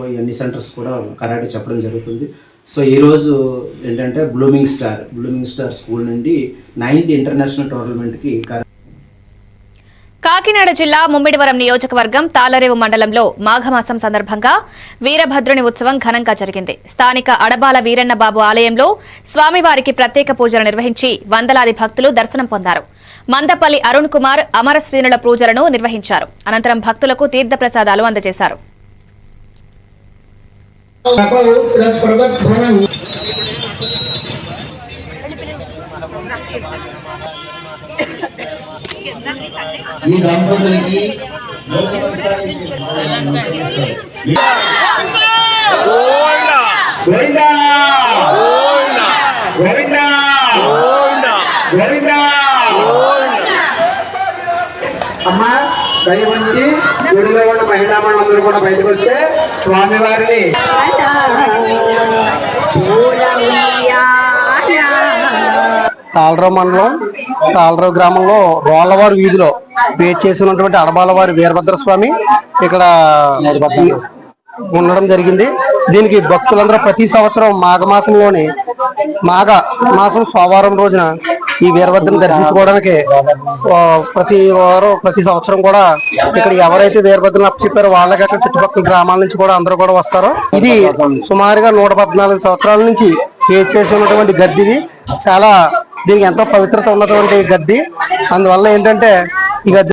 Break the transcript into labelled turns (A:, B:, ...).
A: అన్ని సెంటర్స్ కూడా కరాటే చెప్పడం జరుగుతుంది. సో ఈరోజు ఏంటంటే బ్లూమింగ్ స్టార్ స్కూల్ నుండి 9th ఇంటర్నేషనల్ టోర్నమెంట్కి
B: కాకినాడ జిల్లా ముమ్మిడివరం నియోజకవర్గం తాళరేవు మండలంలో మాఘమాసం సందర్భంగా వీరభద్రుని ఉత్సవం ఘనంగా జరిగింది. స్థానిక అడబాల వీరన్న బాబు ఆలయంలో స్వామివారికి ప్రత్యేక పూజలు నిర్వహించి వందలాది భక్తులు దర్శనం పొందారు. మందపల్లి అరుణ్ కుమార్ అమర శ్రేణుల పూజలను నిర్వహించారు. అనంతరం భక్తులకు తీర్థప్రసాదాలు అందజేశారు.
C: ఈ దంపతులకి
D: అమ్మా దయ ఉంచి గుడిలో ఉన్న మహిళా మండలందరూ కూడా బయటకు వస్తే స్వామివారిని
E: తాళరావు మండలం తాళరావు గ్రామంలో రోళ్లవారి వీధిలో పేరు చేసినటువంటి అడబాలవారి వీరభద్ర స్వామి ఇక్కడ ఉండడం జరిగింది. దీనికి భక్తులందరూ ప్రతి సంవత్సరం మాఘ మాసం సోమవారం రోజున ఈ వీరభద్రని దర్శించుకోవడానికి ప్రతి సంవత్సరం కూడా ఇక్కడ ఎవరైతే వీరభద్రని అప్పచెప్పారో వాళ్ళకి అక్కడ చుట్టుపక్కల గ్రామాల నుంచి కూడా అందరూ కూడా వస్తారు. ఇది సుమారుగా 114 సంవత్సరాల నుంచి పేరు చేసినటువంటి గద్ది. చాలా దీనికి ఎంతో పవిత్రత ఉన్నటువంటి గద్ది. అందువల్ల ఏంటంటే ఈ గద్ది